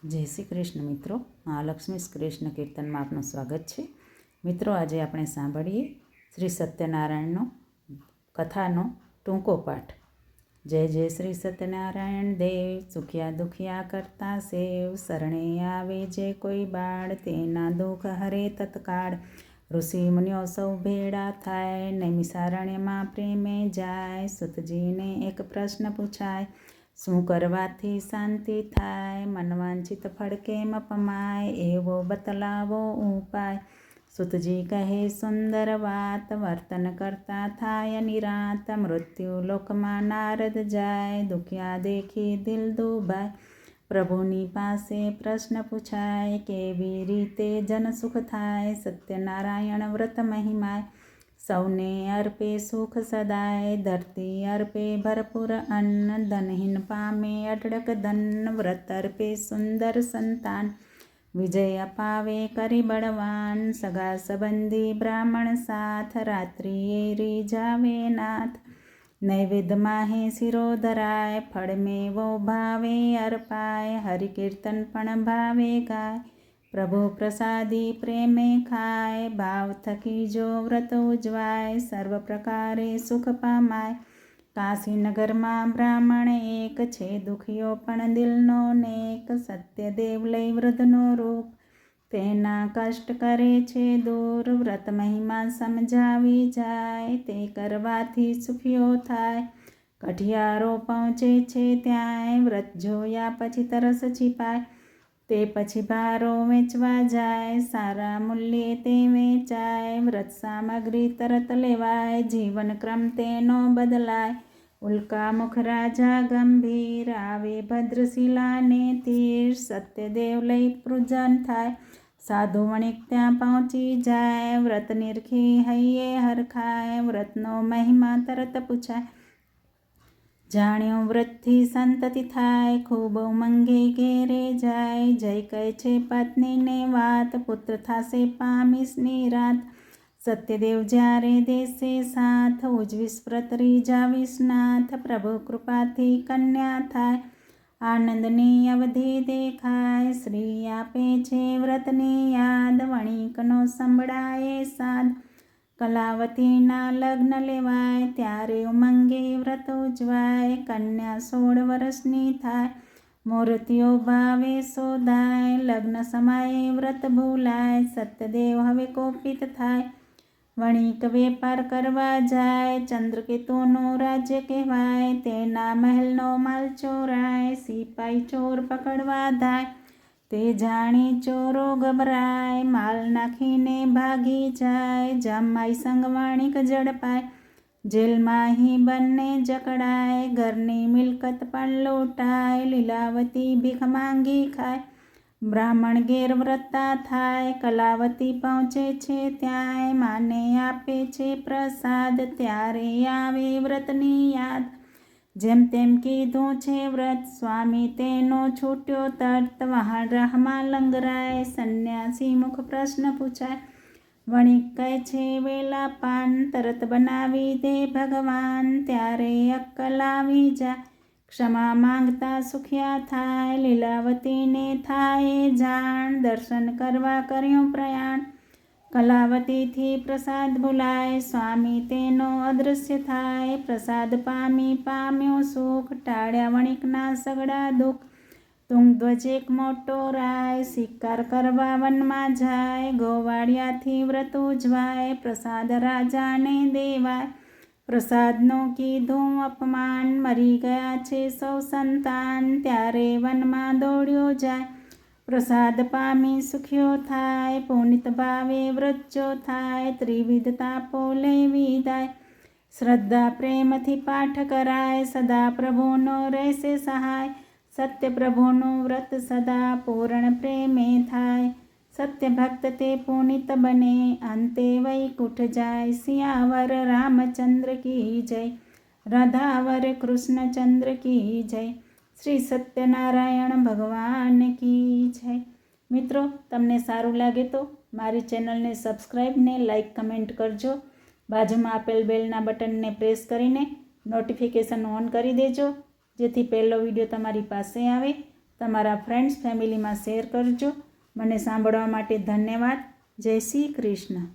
જય શ્રી કૃષ્ણ મિત્રો, મહાલક્ષ્મી કૃષ્ણ કીર્તનમાં આપનું સ્વાગત છે. મિત્રો, આજે આપણે સાંભળીએ શ્રી સત્યનારાયણનો કથાનો ટૂંકો પાઠ. જય જય શ્રી સત્યનારાયણ દેવ, સુખ્યા દુખિયા કરતા સેવ, શરણે આવે જે કોઈ બાળ, તેના દુઃખ હરે તત્કાળ. ઋષિ મુનિઓ સૌ ભેળા થાય, નૈમિષારણ્યમાં પ્રેમે જાય. સુતજીને એક પ્રશ્ન પૂછાય, શું કરવાથી શાંતિ થાય? મનવાંછિત ફળ કેમ પમાય, એવો બતલાવો ઉપાય. સુતજી કહે સુંદર વાત, વર્તન કરતા થાય નિરાત. મૃત્યુ લોકમાં નારદ જાય, દુખિયા દેખી દિલ દુભાય. પ્રભુની પાસે પ્રશ્ન પૂછાય, કેવી રીતે જન સુખ થાય? સત્યનારાયણ વ્રત મહિમાય, સૌને અર્પે સુખ સદાય. ધરતી અર્પે ભરપૂર અન્ન, ધનહીન પામે અઢળક ધન. વ્રત અર્પે સુંદર સંતાન, વિજય અપાવે કરી બળવાન. સગા સંબંધી બ્રાહ્મણ સાથ, રાત્રિએ રીઝાવે નાથ. નૈવેદ્ય માહે શિરો ધરાય, ફળ મેવો ભાવે અર્પાય. હરિકીર્તન પણ ભાવે ગાય, પ્રભુ પ્રસાદી પ્રેમે ખાય. ભાવ થકી જો વ્રત ઉજવાય, સર્વ પ્રકારે સુખ પામાય. કાશીનગરમાં બ્રાહ્મણ એક છે, દુખિયો પણ દિલનો નેક. સત્યદેવ લઈ વૃદ્ધનો રૂપ, તેના કષ્ટ કરે છે દૂર. વ્રત મહિમા સમજાવી જાય, તે કરવાથી સુખીઓ થાય. કઠિયારો પહોંચે છે ત્યાંય, વ્રત જોયા પછી તરસ છીપાય. તે પછી ભારો વેચવા જાય, સારા મૂલ્યે તે વેચાય. વ્રત સામગ્રી તરત લેવાય, જીવન ક્રમ તેનો બદલાય. ઉલ્કામુખ રાજા ગંભીર, આવે ભદ્રશિલાને તીર. સત્યદેવ લઈ પૂજન થાય, સાધુ વણિક ત્યાં પહોંચી જાય. વ્રત નિરખી હૈયે હરખાય, વ્રતનો મહિમા તરત પૂછાય. જાણ્યો વ્રતથી સંતતિ થાય, ખૂબ ઉમંગે ઘેરે જાય. જય કહે છે પત્નીને વાત, પુત્ર થાશે પામીશ નિરાત. સત્યદેવ જ્યારે દેશે સાથ, ઉજવીશ વ્રત રીઝાવીશ નાથ. પ્રભુ કૃપાથી કન્યા થાય, આનંદની અવધિ દેખાય. શ્રી આપે છે વ્રતની યાદ, વણિકનો સંભળાય સાદ. કલાવતીના લગ્ન લેવાય, ત્યારે ઉમંગે વ્રત ઉજવાય. કન્યા 16 વર્ષની થાય, મૂર્તિઓ ભાવે શોધાય. લગ્ન સમયે વ્રત ભૂલાય, સત્યદેવ હવે કોપિત થાય. વણિક વેપાર કરવા જાય, ચંદ્રકેતુનું રાજ્ય કહેવાય. તેના મહેલનો માલ ચોરાય, સિપાઈ ચોર પકડવા ધાય. તે જાણી ચોરો ગભરાય, માલ નાખીને ભાગી જાય. જમાઈ સંગ વણિક ઝડપાય, જેલમાં હી બંને જકડાય. ઘરની મિલકત પણ લૂંટાય, લીલાવતી ભીખ માંગી ખાય. બ્રાહ્મણ ઘેર વ્રતા થાય, કલાવતી પહોંચે છે ત્યાંય. માને આપે છે પ્રસાદ, ત્યારે આવે વ્રતની યાદ. જેમ તેમ કીધું છે વ્રત, સ્વામી તેનો છૂટ્યો તર્ત. વહાણ રાહમાં લંગરાય, સંન્યાસી મુખ પ્રશ્ન પૂછાય. વણિક કહે છે વેલા પાન, તરત બનાવી દે ભગવાન. ત્યારે અક્કલ આવી જાય, ક્ષમા માંગતા સુખ્યા થાય. લીલાવતીને થાય જાણ, દર્શન કરવા કર્યું પ્રયાણ. કલાવતીથી પ્રસાદ ભૂલાય, સ્વામી તેનો અદૃશ્ય થાય. પ્રસાદ પામી પામ્યો સુખ, ટાળ્યા વણિકના સગડા દુઃખ. તુંગધ્વજ એક મોટો રાય, શિકાર કરવા વનમાં જાય. ગોવાળિયાથી વ્રત ઉજવાય, પ્રસાદ રાજાને દેવાય. પ્રસાદનો કીધું અપમાન, મરી ગયા છે સૌ સંતાન. ત્યારે વનમાં દોડ્યો જાય, પ્રસાદ પામી સુખ્યો થાય. પુનિત ભાવે વ્રત જો થાય, ત્રિવિધ તાપો લઈ વિદાય. શ્રદ્ધા પ્રેમથી પાઠ કરાય, સદા પ્રભુનો રહેશે સહાય. સત્ય પ્રભુનું વ્રત સદા પૂર્ણ પ્રેમે થાય. સત્ય ભક્ત તે પુનિત બને, અંતે વૈકુંઠ જાય. સિયાવર રામચંદ્ર કી જય, રાધાવર કૃષ્ણચંદ્ર કી જય. શ્રી સત્યનારાયણ ભગવાન કી જય. મિત્રો, તમને સારું લાગે તો મારી ચેનલને સબસ્ક્રાઈબ ને લાઈક કમેન્ટ કરજો. બાજુમાં આપેલ બેલના બટનને પ્રેસ કરીને નોટિફિકેશન ઓન કરી દેજો, જેથી પહેલો વિડીયો તમારી પાસે આવે. તમારા ફ્રેન્ડ્સ ફેમિલીમાં શેર કરજો. મને સાંભળવા માટે ધન્યવાદ. જય શ્રી કૃષ્ણ.